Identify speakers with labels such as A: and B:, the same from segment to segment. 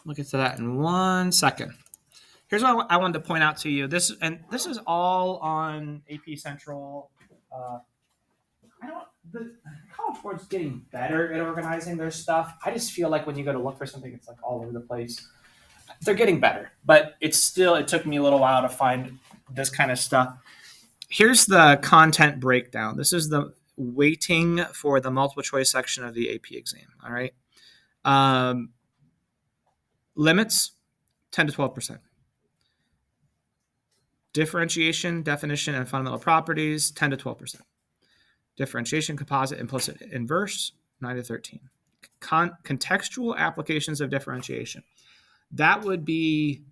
A: We'll get to that in 1 second. Here's what I wanted to point out to you. This is all on AP Central. I don't. The College Board's getting better at organizing their stuff. I just feel like when you go to look for something, it's like all over the place. They're getting better, but it's still. It took me a little while to find this kind of stuff. Here's the content breakdown. This is the weighting for the multiple choice section of the AP exam. All right. Limits 10 to 12%. Differentiation, definition, and fundamental properties 10 to 12%. Differentiation, composite, implicit, inverse 9 to 13. Contextual applications of differentiation. That would be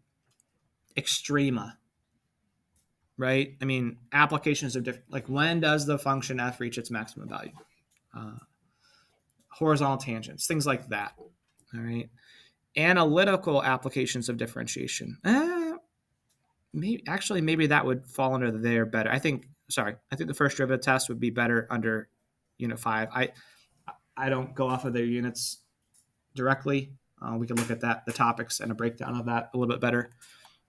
A: extrema, right? I mean, applications of different, like when does the function f reach its maximum value? Horizontal tangents, things like that. All right. Analytical applications of differentiation. Maybe that would fall under there better. I think the first derivative test would be better under Unit 5. I don't go off of their units directly. We can look at the topics and a breakdown of that a little bit better.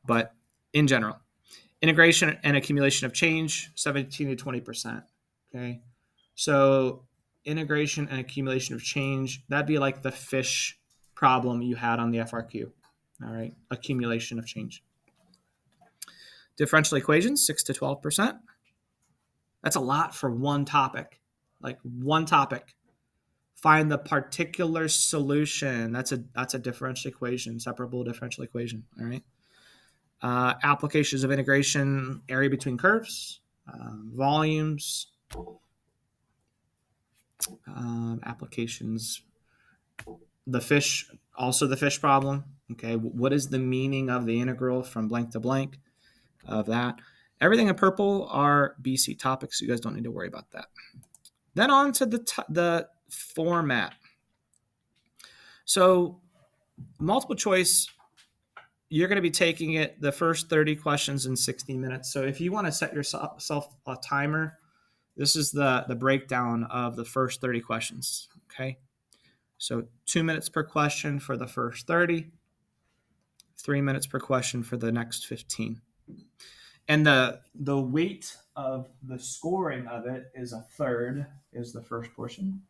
A: But in general, integration and accumulation of change, 17 to 20%. Okay. So integration and accumulation of change, that'd be like the fish problem you had on the FRQ. All right. Accumulation of change. Differential equations, 6 to 12%. That's a lot for one topic. Like one topic. Find the particular solution. That's a differential equation, separable differential equation. All right. Applications of integration, area between curves, volumes, applications. The fish problem. Okay. What is the meaning of the integral from blank to blank of that? Everything in purple are BC topics, so you guys don't need to worry about that. Then on to the format. So multiple choice, you're going to be taking it the first 30 questions in 60 minutes. So if you want to set yourself a timer, this is the breakdown of the first 30 questions. Okay. So 2 minutes per question for the first 30, 3 minutes per question for the next 15. And the weight of the scoring of it is a third is the first portion,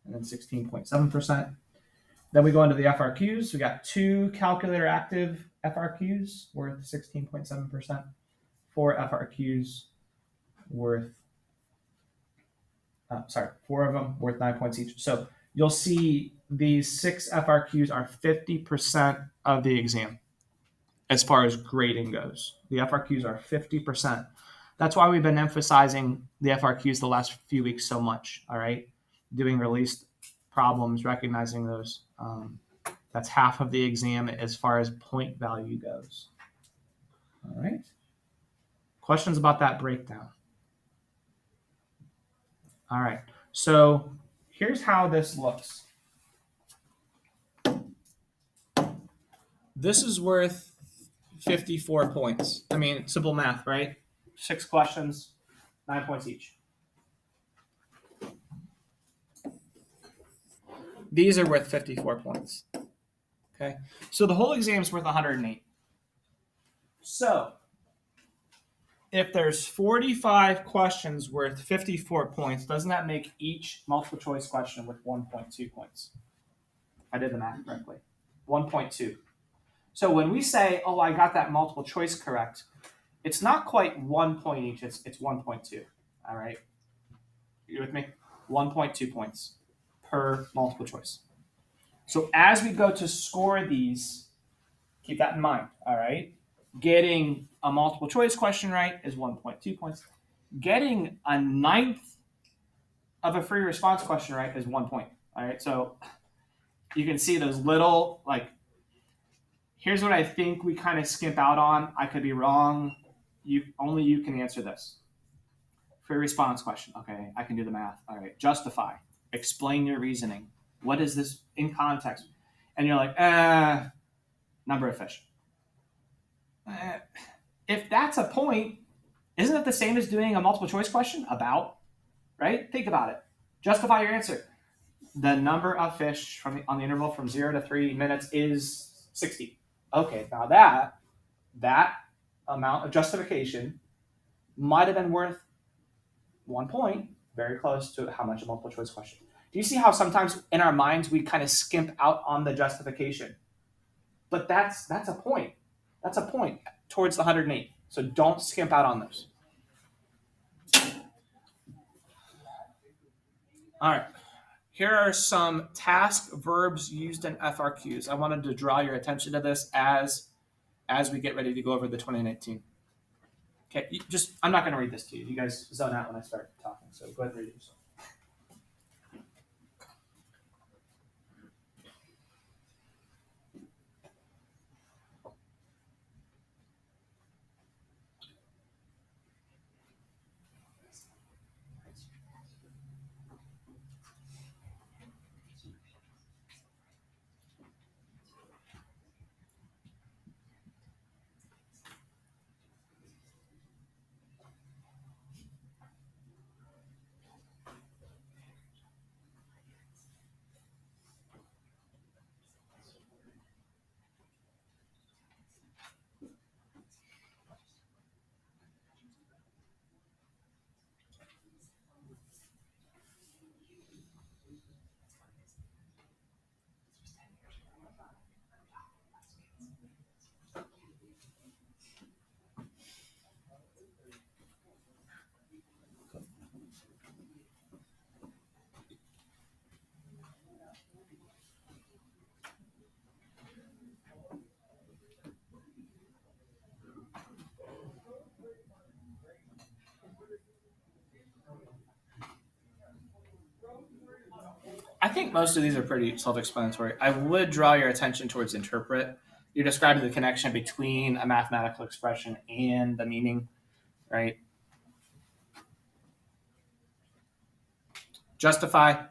A: and then 16.7%. Then we go into the FRQs. We got 2 calculator active FRQs worth 16.7%, 4 FRQs worth, 4 of them worth 9 points each. So you'll see these 6 FRQs are 50% of the exam as far as grading goes. The FRQs are 50%. That's why we've been emphasizing the FRQs the last few weeks so much, all right? Doing released problems, recognizing those. That's half of the exam as far as point value goes. All right. Questions about that breakdown? All right. So here's how this looks. This is worth 54 points. I mean, simple math, right? 6 questions, 9 points each. These are worth 54 points. Okay. So the whole exam is worth 108. So if there's 45 questions worth 54 points, doesn't that make each multiple choice question with 1.2 points? I did the math correctly. 1.2. So when we say, oh, I got that multiple choice correct, it's not quite 1 point each, it's 1.2. All right. You with me? 1.2 points per multiple choice. So as we go to score these, keep that in mind. All right. Getting a multiple choice question right is 1.2 points. Getting a ninth of a free response question right is 1 point. All right. So you can see those little, like, here's what I think we kind of skimp out on. I could be wrong. Only you can answer this. Free response question. Okay, I can do the math. All right. Justify. Explain your reasoning. What is this in context? And you're like, number of fish. If that's a point, isn't it the same as doing a multiple choice question about, right? Think about it. Justify your answer. The number of fish on the interval from 0 to 3 minutes is 60. Okay, now that amount of justification might have been worth 1 point, very close to how much a multiple choice question. Do you see how sometimes in our minds we kind of skimp out on the justification? But that's a point. That's a point towards the 108. So don't skimp out on those. All right. Here are some task verbs used in FRQs. I wanted to draw your attention to this as we get ready to go over the 2019. Okay, I'm not going to read this to you. You guys zone out when I start talking, so go ahead and read it yourself. I think most of these are pretty self-explanatory. I would draw your attention towards interpret. You're describing the connection between a mathematical expression and the meaning, right? Justify.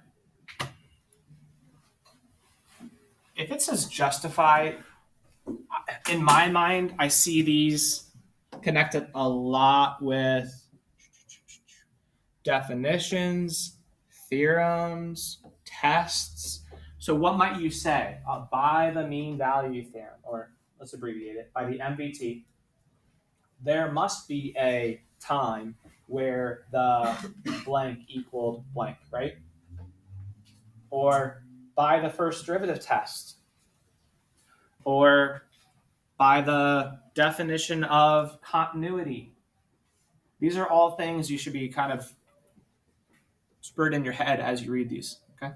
A: If it says justify, in my mind, I see these connected a lot with definitions, theorems, tests. So what might you say? By the mean value theorem, or let's abbreviate it, by the MVT, there must be a time where the blank equaled blank, right? Or by the first derivative test, or by the definition of continuity. These are all things you should be kind of spurred in your head as you read these, okay?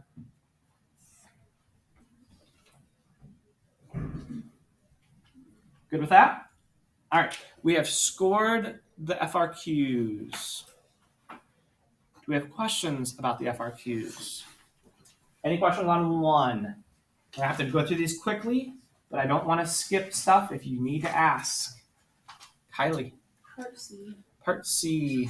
A: Good with that? All right, we have scored the FRQs. Do we have questions about the FRQs? Any questions on one? I have to go through these quickly, but I don't want to skip stuff if you need to ask. Kylie.
B: Part C.
A: Part C.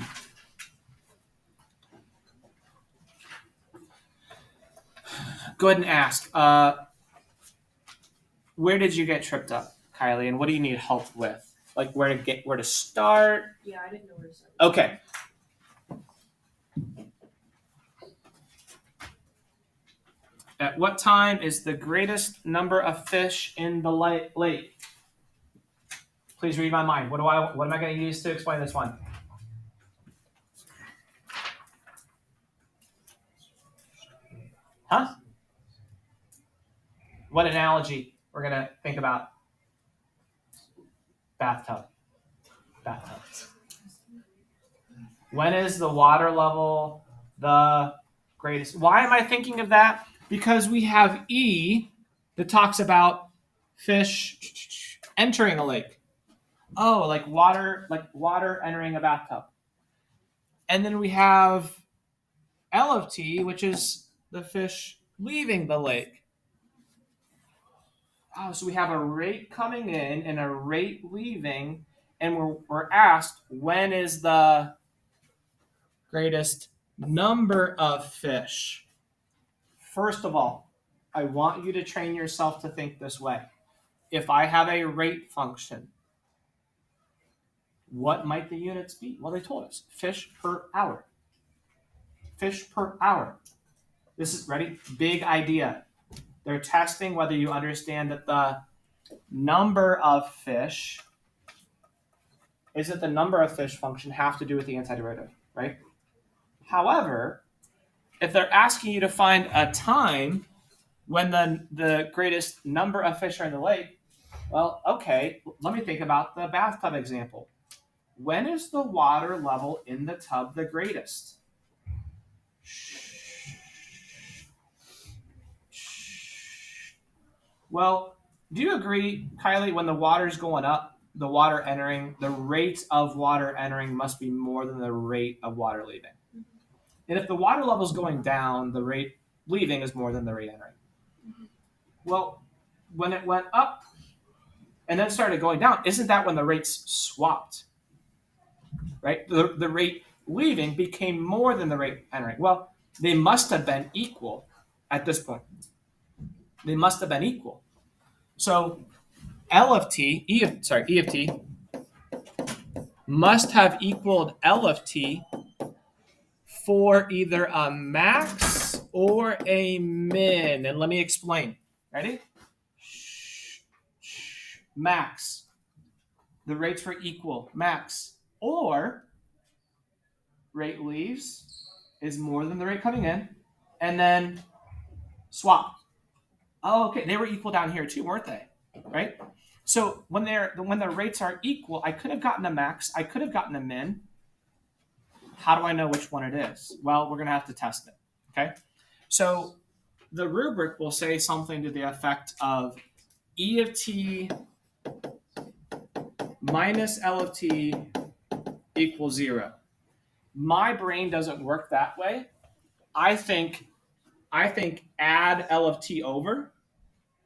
A: Go ahead and ask. Where did you get tripped up, Kylie, and what do you need help with? Like where to start?
B: Yeah, I didn't know where to start.
A: Okay. At what time is the greatest number of fish in the lake? Please read my mind. What am I going to use to explain this one? Huh? What analogy we're going to think about? Bathtub. When is the water level the greatest? Why am I thinking of that? Because we have E that talks about fish entering a lake. Oh, like water entering a bathtub. And then we have L of T, which is the fish leaving the lake. Oh, so we have a rate coming in and a rate leaving, and we're asked when is the greatest number of fish. First of all, I want you to train yourself to think this way. If I have a rate function, what might the units be? Well, they told us fish per hour. Fish per hour. This is ready? Big idea. They're testing whether you understand that the number of fish, isn't the number of fish function have to do with the antiderivative, right? However, if they're asking you to find a time when the greatest number of fish are in the lake, well, okay, let me think about the bathtub example. When is the water level in the tub the greatest? Well, do you agree, Kylie, when the water's going up, the rate of water entering must be more than the rate of water leaving? And if the water level is going down, the rate leaving is more than the rate entering. Well, when it went up and then started going down, isn't that when the rates swapped? Right? The rate leaving became more than the rate entering. Well, they must have been equal at this point. They must have been equal. So E of t must have equaled L of t for either a max or a min. And let me explain. Ready? Max. The rates were equal. Max. Or rate leaves is more than the rate coming in. And then swap. Oh, okay. They were equal down here too, weren't they? Right? So when the rates are equal, I could have gotten a max. I could have gotten a min. How do I know which one it is? Well, we're going to have to test it. Okay. So the rubric will say something to the effect of E of t minus L of t equals 0. My brain doesn't work that way. I think add L of t over,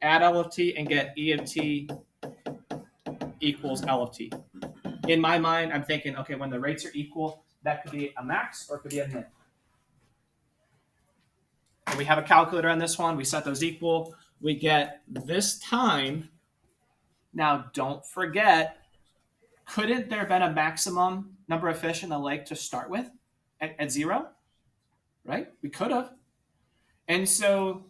A: add L of t and get E of t equals L of t. In my mind, I'm thinking, okay, when the rates are equal, that could be a max or it could be a min. And we have a calculator on this one. We set those equal. We get this time. Now, don't forget, couldn't there have been a maximum number of fish in the lake to start with at 0? Right? We could have. And so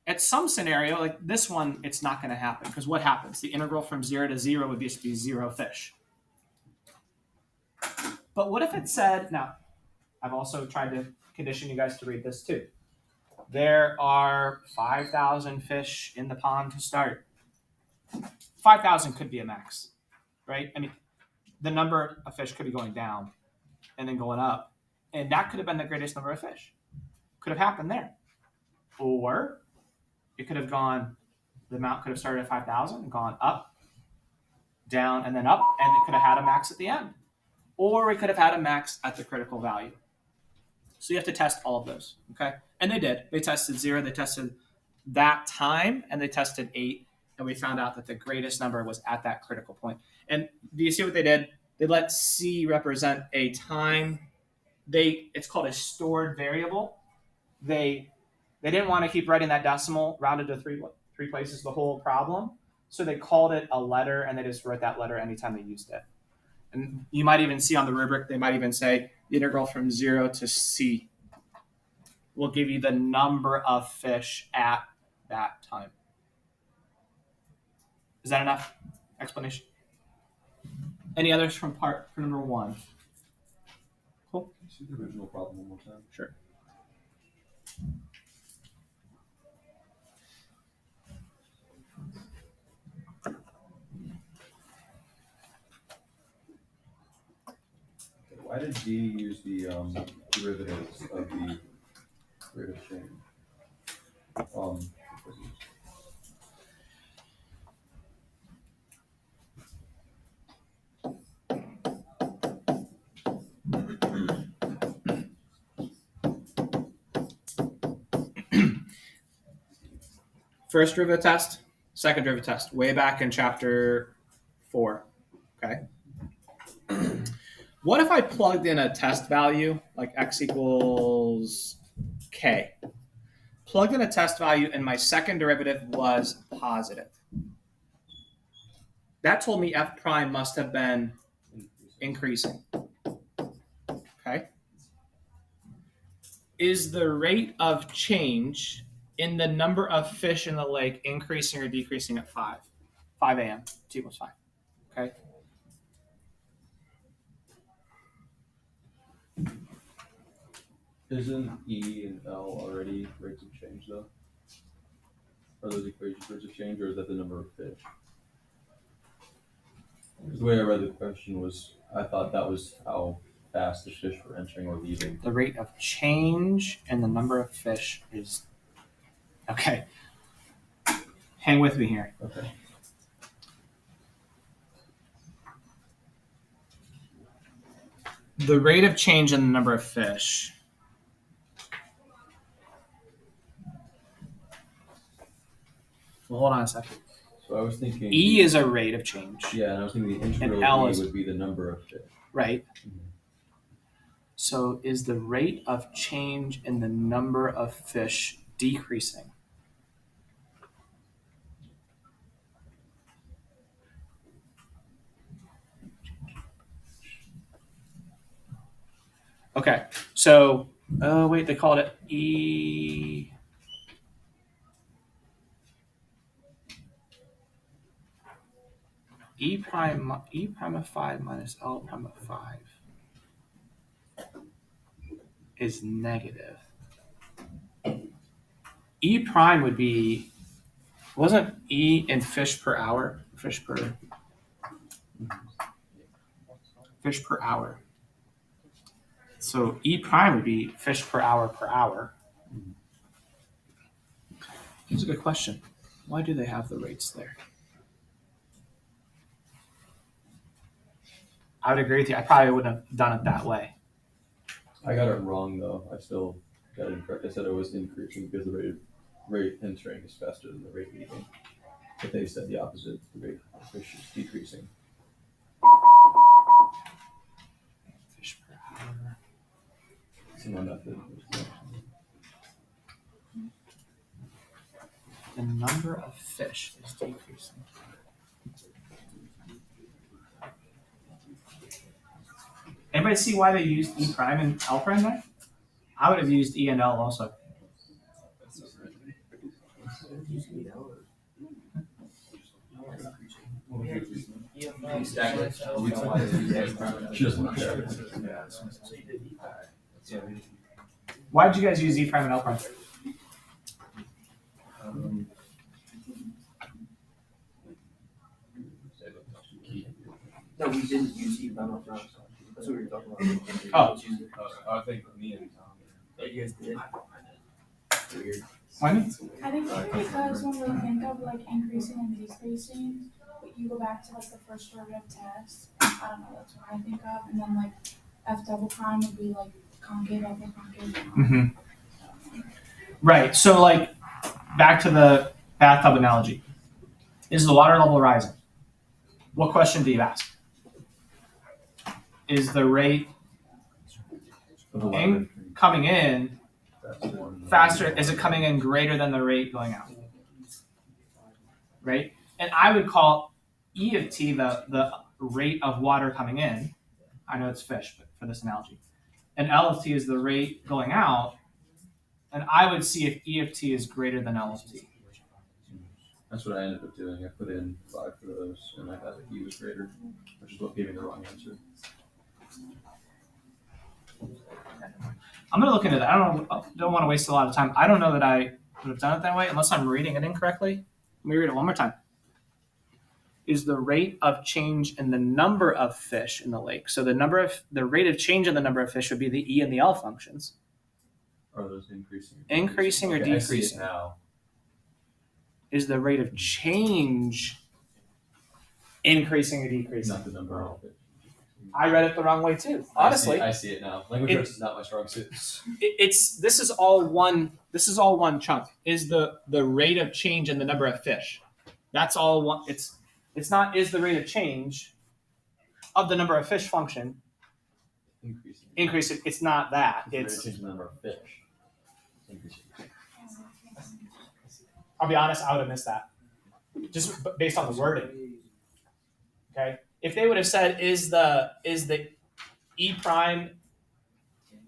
A: at some scenario, like this one, it's not going to happen because what happens? The integral from 0 to 0 would just be 0 fish. But what if it said, now, I've also tried to condition you guys to read this too. There are 5,000 fish in the pond to start. 5,000 could be a max, right? I mean, the number of fish could be going down and then going up. And that could have been the greatest number of fish. Could have happened there. Or it could have gone, the amount could have started at 5,000 and gone up, down, and then up, and it could have had a max at the end. Or we could have had a max at the critical value. So you have to test all of those, okay? And they did. They tested 0, they tested that time, and they tested 8, and we found out that the greatest number was at that critical point. And do you see what they did? They let C represent a time. It's called a stored variable. They didn't want to keep writing that decimal rounded to three places the whole problem, so they called it a letter, and they just wrote that letter anytime they used it. And you might even see on the rubric, they might even say the integral from 0 to C will give you the number of fish at that time. Is that enough explanation? Any others from number 1? Cool.
C: Can you see the original problem one more time?
A: Sure.
C: Why did D use the derivatives of the rate of change?
A: First derivative test, second derivative test, way back in chapter 4. Okay. What if I plugged in a test value like x equals k? Plugged in a test value and my second derivative was positive. That told me f prime must have been increasing. Okay. Is the rate of change in the number of fish in the lake increasing or decreasing at 5 a.m. T equals 5. Okay.
C: Isn't E and L already rates of change though? Are those equations rates of change, or is that the number of fish? 'Cause the way I read the question was, I thought that was how fast the fish were entering or leaving.
A: The rate of change and the number of fish is okay. Hang with me here.
C: Okay.
A: The rate of change in the number of fish. Well, hold on a second.
C: So I was thinking
A: E is a rate of change,
C: yeah, and I was thinking the integral
A: L
C: of
A: is-
C: E would be the number of fish.
A: right?
C: Mhm.
A: So is the rate of change in the number of fish decreasing? Okay, so oh wait, they called it E. E prime of 5 minus L prime of 5 is negative. E prime would be, wasn't E in fish per hour? Fish per hour. So E prime would be fish per hour per hour. Here's a good question. Why do they have the rates there? I would agree with you. I probably wouldn't have done it that way.
C: I got it wrong though. I still got it incorrect. I said it was increasing because the rate entering is faster than the rate leaving. But they said the opposite. The rate of fish is decreasing.
A: Fish per hour.
C: So my method was
A: The number of fish is decreasing. Anybody see why they used E prime and L prime there? I would have used E and L also.
C: She doesn't care.
A: Why did you guys use E prime and L prime?
D: No, we didn't use E prime up front. That's what we were talking about.
A: Oh.
E: I think me and Tom.
D: Oh, you guys did? Weird.
A: Why?
F: I think because when we think of like increasing and decreasing, you go back to like the first derivative test. I don't know, that's what I think of. And then like F double prime would be like concave over concave.
A: Mm-hmm. Right. So like back to the bathtub analogy. Is the water level rising? What question do you ask? Is the rate coming in faster? Is it coming in greater than the rate going out? Right? And I would call E of T the rate of water coming in. I know it's fish, but for this analogy. And L of T is the rate going out. And I would see if E of T is greater than L of T.
C: That's what I ended up doing. I put in 5 for those, and I got that E was greater, which is what gave me the wrong answer.
A: I'm gonna look into that. I don't want to waste a lot of time. I don't know that I would have done it that way unless I'm reading it incorrectly. Let me read it one more time. Is the rate of change in the number of fish in the lake? So the rate of change in the number of fish would be the E and the L functions.
C: Are those increasing?
A: Increasing or
C: Okay, I see it
A: decreasing?
C: now.
A: Is the rate of change increasing or decreasing?
C: Not the number of fish.
A: I read it the wrong way too. Honestly,
C: I see it now. Language
A: It-
C: arts is not my strong suit.
A: this is all one chunk. Is the rate of change in the number of fish? That's all one. It's not is the rate of change of the number of fish function
C: Increasing.
A: increasing. It's not that.
C: It's
A: It's
C: the number of fish. Increasing.
A: I'll be honest, I would have missed that. Just based on the wording. Okay. If they would have said is the E prime,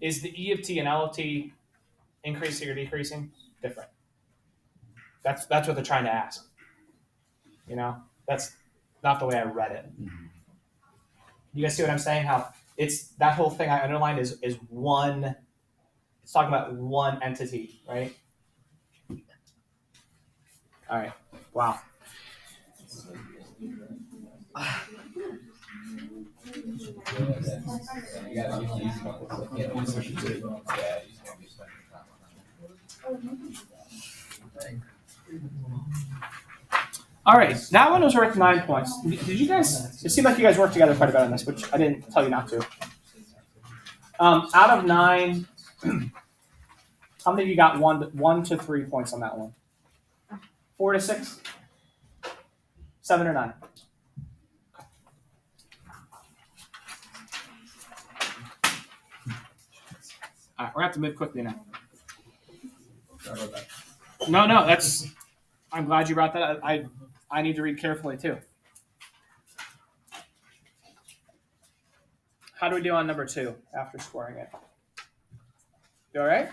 A: is the E of T and L of T increasing or decreasing? Different. That's what they're trying to ask. You know, that's not the way I read it. You guys see what I'm saying? How it's that whole thing I underlined is one. It's talking about one entity, right? All right. Wow. All right, that one was worth 9 points. Did you guys? It seemed like you guys worked together quite a bit on this, which I didn't tell you not to. Out of 9, how many of you got 1 to 3 points on that one? 4 to 6, 7 or 9. All right, we're gonna have to move quickly now.
C: Sorry about that.
A: No, that's. I'm glad you brought that up. I need to read carefully too. How do we do on number 2 after scoring it? You all right?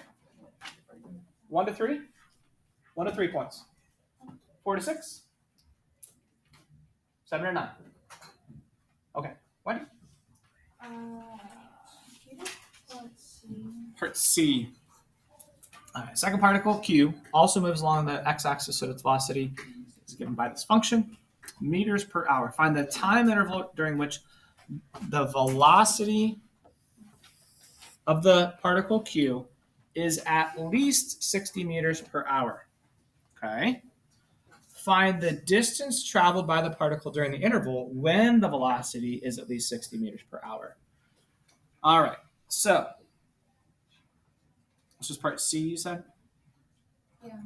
A: 1 to 3? 1 to 3 points. 4 to 6? 7 or 9? Okay. Wendy?
F: Let's see.
A: Part C. All right. Second particle, Q, also moves along the x-axis, so its velocity is given by this function, meters per hour. Find the time interval during which the velocity of the particle Q is at least 60 meters per hour. Okay. Find the distance traveled by the particle during the interval when the velocity is at least 60 meters per hour. All right. So this is part C, you said?
F: Yeah.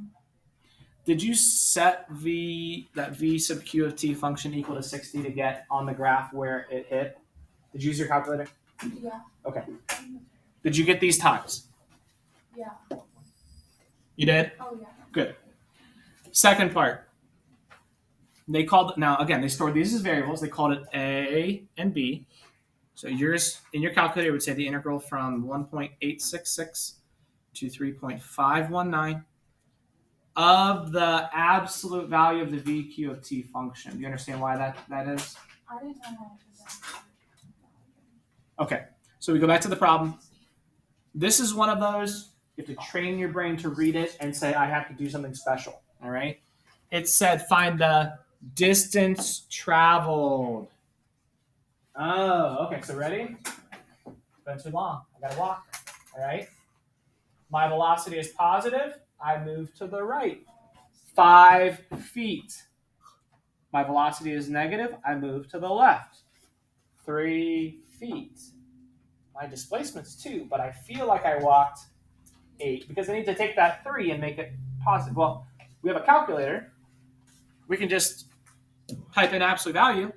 A: Did you set that V sub Q of T function equal to 60 to get on the graph where it hit? Did you use your calculator?
F: Yeah.
A: Okay. Did you get these times?
F: Yeah.
A: You did?
F: Oh yeah.
A: Good. Second part. They called it, now again, they stored these as variables. They called it A and B. So yours in your calculator would say the integral from 1.866 to 3.519 of the absolute value of the VQ of T function. Do you understand why that is?
F: I didn't know how to do that.
A: Okay, so we go back to the problem. This is one of those, you have to train your brain to read it and say, I have to do something special, all right? It said find the distance traveled. Oh, okay, so ready? It's been too long, I gotta walk, all right? My velocity is positive, I move to the right. 5 feet. My velocity is negative, I move to the left. 3 feet. My displacement's 2, but I feel like I walked 8 because I need to take that 3 and make it positive. Well, we have a calculator. We can just type in absolute value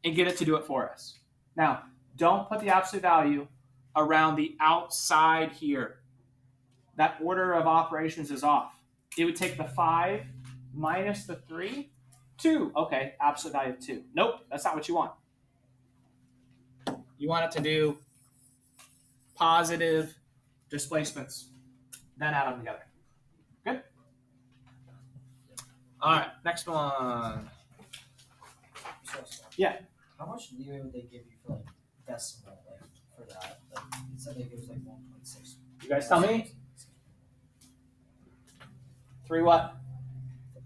A: and get it to do it for us. Now, don't put the absolute value around the outside here. That order of operations is off. It would take the 5 minus the 3, 2. Okay, absolute value of 2. Nope, that's not what you want. You want it to do positive displacements, then add them together. Good? All right, next one. Yeah.
G: How much leeway would they give you for like decimal, like for that? Like it said like it was like 1.6.
A: You guys tell me. 3 what?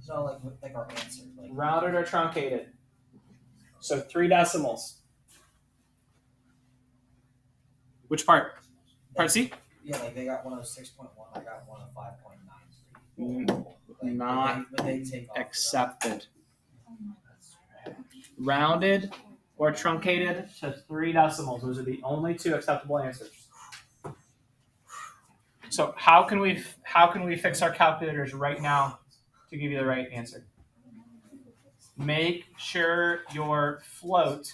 G: No, like our answer, like
A: Rounded or truncated. So 3 decimals. Which part? Part C?
G: yeah, like they got one of 6.1, I got one of 5.93. Like,
A: Not
G: would they take off
A: accepted. Rounded or truncated to 3 decimals. Those are the only 2 acceptable answers. So how can we fix our calculators right now to give you the right answer? Make sure your float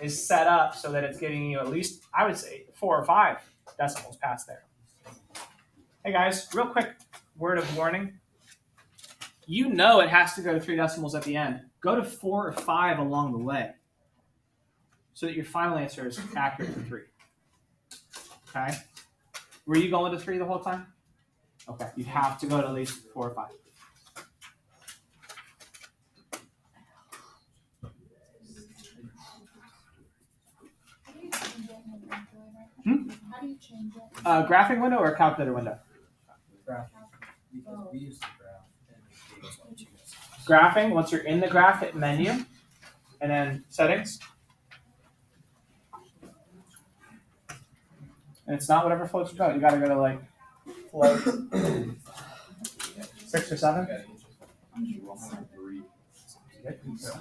A: is set up so that it's giving you at least, I would say, 4 or 5 decimals past there. Hey guys, real quick word of warning. You know it has to go to 3 decimals at the end. Go to 4 or 5 along the way so that your final answer is accurate to 3. Okay? Were you going to 3 the whole time? Okay, you have to go to at least 4 or 5.
F: How do you change it?
A: Graphing window or calculator window?
G: Graph. Because we used the graph and it gave us what you guys.
A: Graphing, once you're in the graph, hit menu, and then settings. And it's not whatever floats your boat. You gotta go to like float 6 or 7.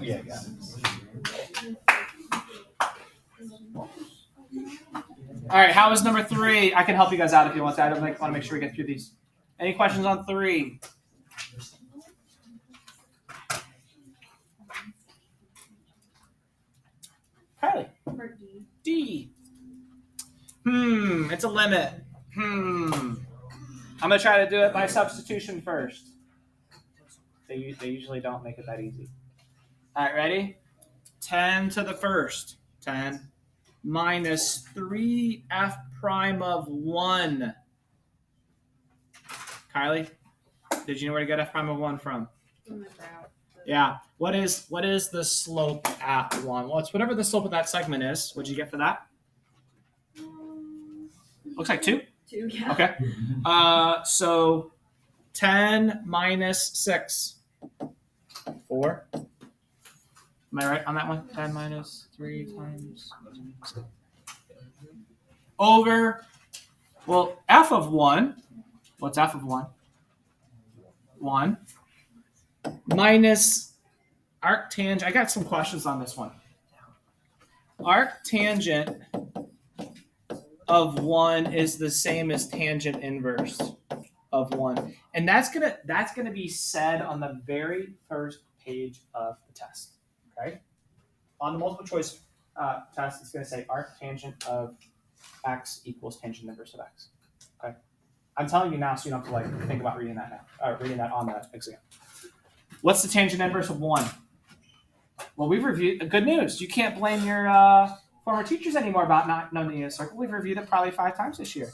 A: Yeah, yeah. All right, how is number 3? I can help you guys out if you want to. I want to make sure we get through these. Any questions on 3? Kylie.
B: For D.
A: D. It's a limit. I'm gonna try to do it by substitution first. They usually don't make it that easy. All right, ready? 10 to the first. 10 minus 3f prime of 1. Kylie, did you know where to get f prime of 1 from?
B: From the graph.
A: Yeah. What is the slope at 1? Well, it's whatever the slope of that segment is. What'd you get for that? Looks like 2.
B: 2, yeah.
A: Okay. So 10 minus 6. 4. Am I right on that one? 10 minus 3 times. Over. Well, f of 1. What's f of 1? 1. Minus arctangent. I got some questions on this one. Arctangent of 1 is the same as tangent inverse of 1, and that's gonna be said on the very first page of the test. Okay, on the multiple choice test, it's gonna say arctangent of x equals tangent inverse of x. Okay, I'm telling you now, so you don't have to like think about reading that now, or reading that on the exam. What's the tangent inverse of 1? Well, we've reviewed. Good news, you can't blame your former teachers anymore about not knowing the unit circle. We've reviewed it probably 5 times this year.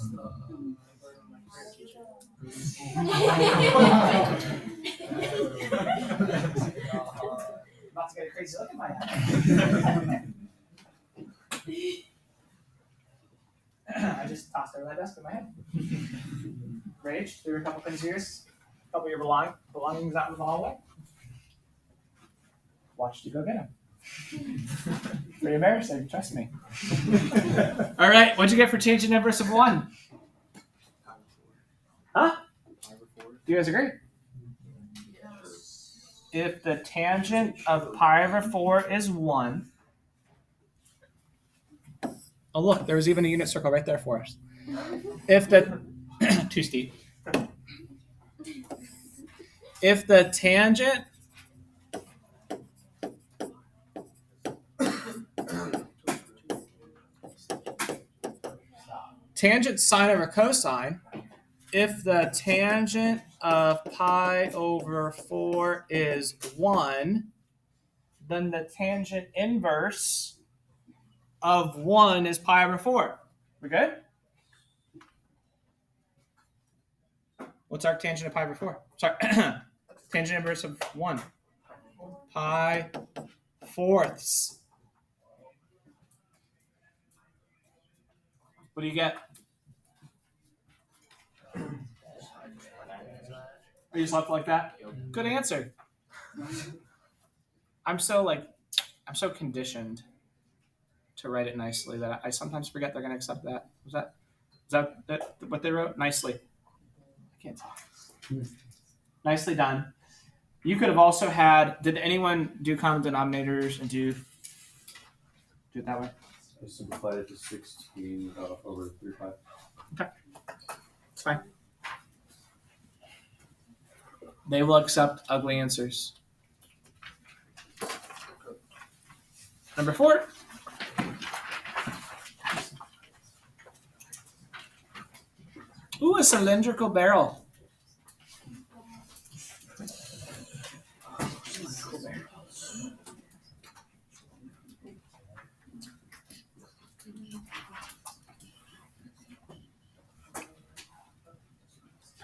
A: About to get a crazy look in my eye. I just tossed over that desk in my head. Rage, threw a couple things here. A couple of your belongings out in the hallway. Watched you go get them. Pretty embarrassing, trust me. All right, what'd you get for tangent inverse of 1? Huh? Do you guys agree? If the tangent of pi over 4 is 1. Oh, look, there was even a unit circle right there for us. If the too steep. If the tangent sine over cosine, if the tangent of pi over 4 is 1, then the tangent inverse of 1 is pi over 4. We good? What's arctangent of pi over 4? Sorry, tangent inverse of 1. Pi fourths. What do you get? Are you just left like that? Good answer. I'm so conditioned to write it nicely that I sometimes forget they're going to accept that. Is that what they wrote? Nicely. I can't talk. Nicely done. You could have also had. Did anyone do common denominators and do it that way?
C: I simplified it to 16 over 3 pi.
A: Okay, it's fine. They will accept ugly answers. Number 4. Ooh, a cylindrical barrel.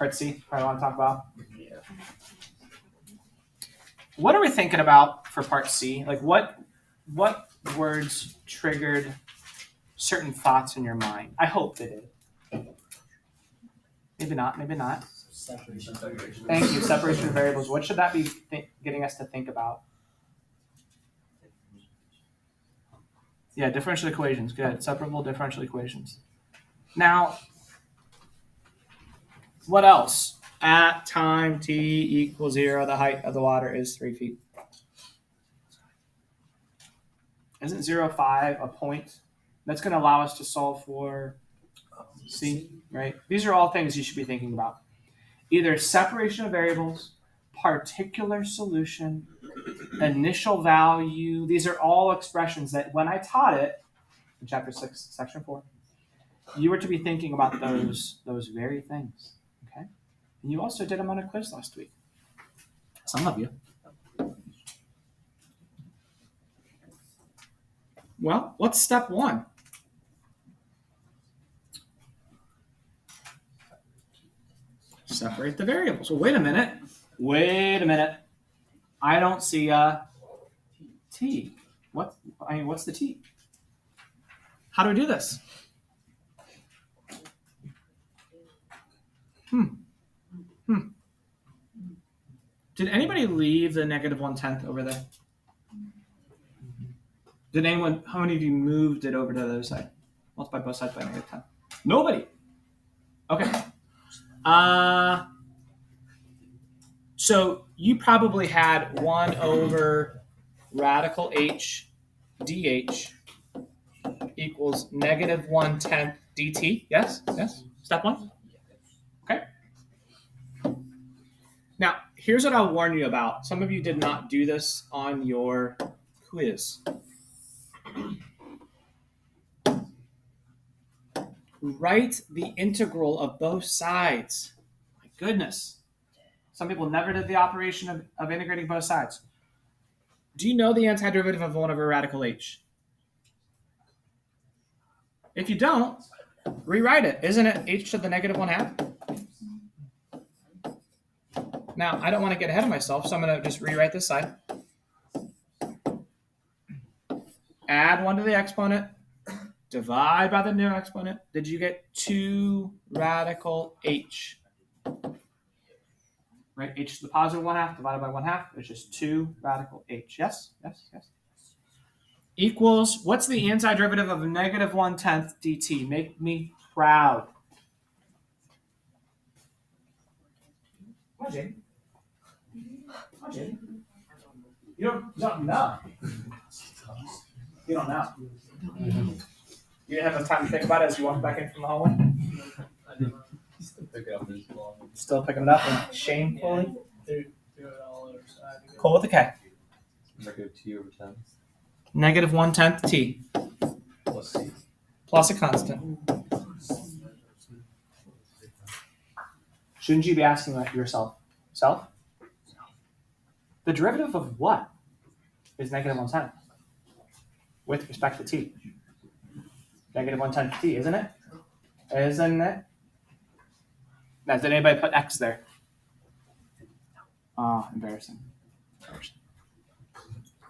A: Part C, I want to talk about.
D: Yeah.
A: What are we thinking about for part C? Like what words triggered certain thoughts in your mind? I hope they did. Maybe not, maybe not.
G: Separation.
A: Thank you. Separation of variables. What should that be getting us to think about? Yeah, differential equations. Good. Separable differential equations. Now, what else? At time t equals 0, the height of the water is 3 feet. Isn't 0.5 a point? That's going to allow us to solve for C, right? These are all things you should be thinking about. Either separation of variables, particular solution, initial value. These are all expressions that when I taught it in chapter 6, section 4, you were to be thinking about those very things. Okay? And you also did them on a quiz last week. Some of you. Well, what's step 1? Separate the variables. Well, wait a minute. I don't see a t. What's the t? How do we do this? Did anybody leave the negative 1/10 over there? Did anyone? How many of you moved it over to the other side? Multiply both sides by negative 10. Nobody. Okay. So you probably had 1 over radical h dh equals negative 1/10 dt. Yes? Yes? Step 1? Okay. Now, here's what I'll warn you about. Some of you did not do this on your quiz. Write the integral of both sides. My goodness. Some people never did the operation of integrating both sides. Do you know the antiderivative of 1 over radical h? If you don't, rewrite it. Isn't it h to the negative 1/2? Now, I don't want to get ahead of myself, so I'm going to just rewrite this side. Add 1 to the exponent. Divide by the new exponent. Did you get 2 radical h? Right, h to the positive 1/2 divided by 1/2. It's just 2 radical h. Yes, yes, yes. Equals, what's the antiderivative of negative 1/10 dt? Make me proud. Come on, Jane. Come on, Jane. You don't know. You don't know. You didn't have enough time to think about it as you walked back in from the hallway?
C: Still pick it up this long.
A: Still picking it up and shamefully? Cool with a K.
C: Negative t over 10
A: Negative 1/10 t
C: plus c.
A: plus a constant. Shouldn't you be asking that yourself? Self? The derivative of what is negative 1/10 with respect to t? Negative 1/10 t, isn't it? Isn't it? Now, did anybody put x there? Oh, embarrassing.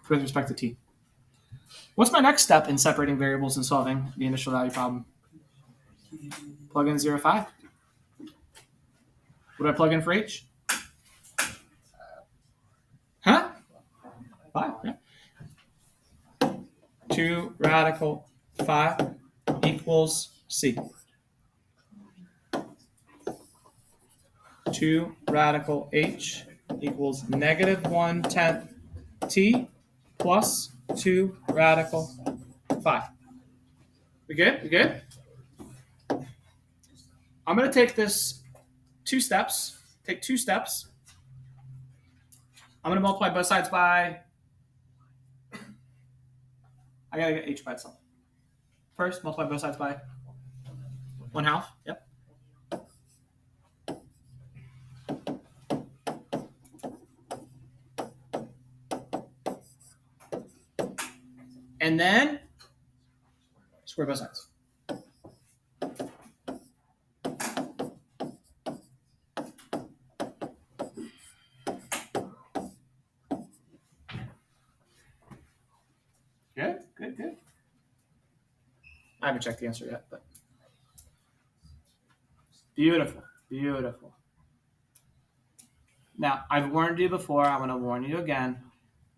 A: With respect to t. What's my next step in separating variables and solving the initial value problem? Plug in 0.5. What do I plug in for h? Huh? 5, yeah. 2 radical 5 equals c. 2 radical h equals negative 1/10 t plus 2 radical 5. We good? We good? I'm going to take this 2 steps. Take 2 steps. I'm going to multiply both sides by... I got to get h by itself. First, multiply both sides by 1/2. Yep. And then square both sides. Good. I haven't checked the answer yet, but beautiful, beautiful. Now, I've warned you before. I'm going to warn you again.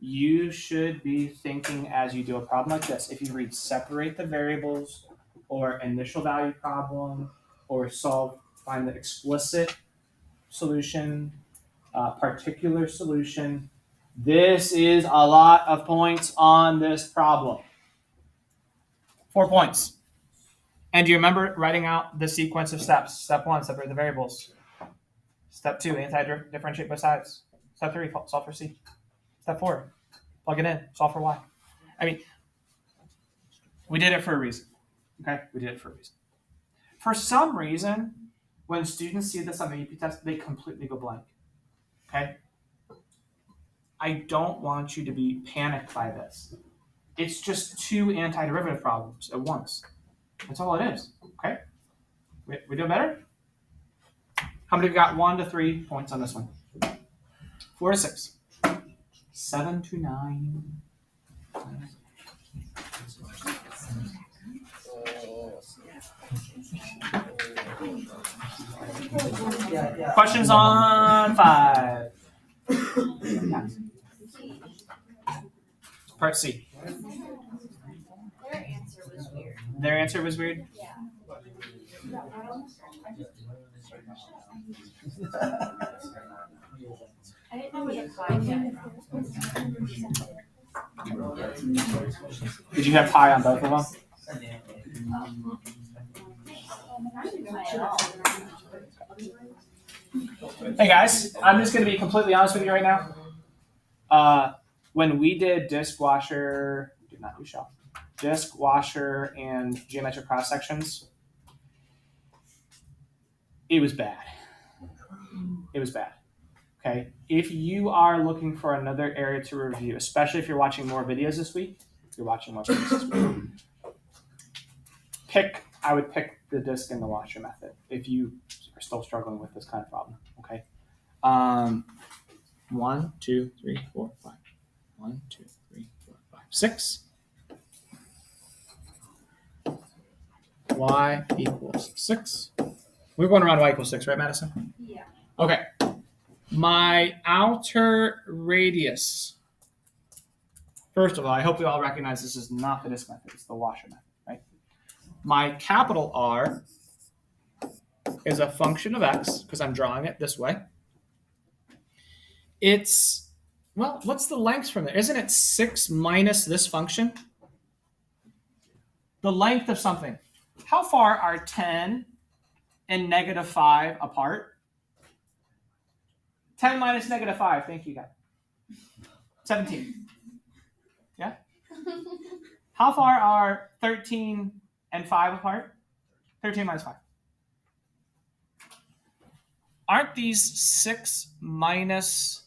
A: You should be thinking as you do a problem like this. If you read separate the variables or initial value problem or find the explicit solution, particular solution, this is a lot of points on this problem. 4 points. And do you remember writing out the sequence of steps? Step 1, separate the variables. Step 2, anti-differentiate both sides. Step 3, solve for C. Step 4, plug it in, solve for Y. I mean, we did it for a reason. Okay, we did it for a reason. For some reason, when students see this on the AP test, they completely go blank. Okay? I don't want you to be panicked by this. It's just 2 antiderivative problems at once. That's all it is. Okay? We doing better? How many of you got 1 to 3 points on this one? 4 to 6. 7 to 9.
G: Yeah.
A: Questions on 5. Part C.
B: Their answer was weird.
A: Their answer was weird?
B: Yeah. I didn't know what applied yet.
A: Did you have pi on both of them? Hey guys, I'm just going to be completely honest with you right now. When we did disc washer and geometric cross sections, it was bad. It was bad. Okay. If you are looking for another area to review, especially if you're watching more videos this week, I would pick the disc and the washer method if you are still struggling with this kind of problem. Okay. 1, 2, 3, 4, 5. 1, 2, 3, 4, 5, 6. Y equals 6. We're going around y equals 6, right, Madison?
B: Yeah.
A: Okay. My outer radius. First of all, I hope you all recognize this is not the disc method, it's the washer method, right? My capital R is a function of x, because I'm drawing it this way. It's, well, what's the length from there? Isn't it 6 minus this function? The length of something. How far are 10 and -5 apart? 10 minus -5. Thank you, guys. 17. Yeah? How far are 13 and 5 apart? 13 minus 5. Aren't these 6 minus...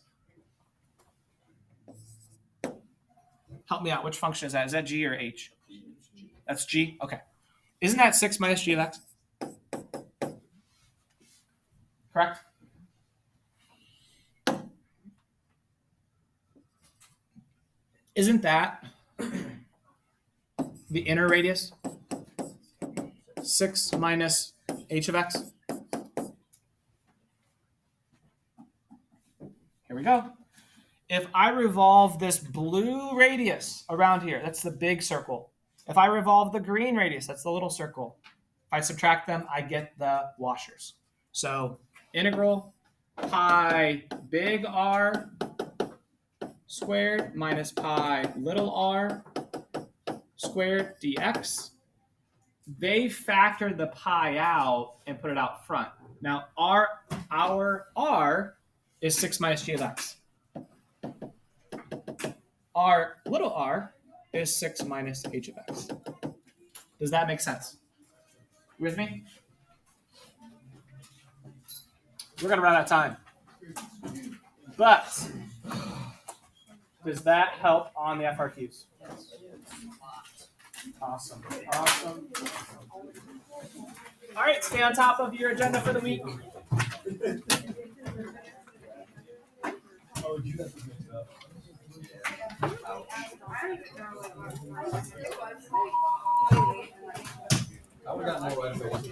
A: Help me out. Which function is that? Is that g or h? That's g? Okay. Isn't that 6 minus g of x? Correct? Isn't that the inner radius? 6 minus h of x? Here we go. If I revolve this blue radius around here, that's the big circle. If I revolve the green radius, that's the little circle. If I subtract them, I get the washers. So integral pi big R squared minus pi little r squared dx. They factor the pi out and put it out front. Now our r is 6 minus g of x. Our little r is 6 minus h of x. Does that make sense? You with me? We're going to run out of time. But does that help on the FRQs? Awesome. Awesome. All right, stay on top of your agenda for the week.
C: I would have gotten more right if I wasn't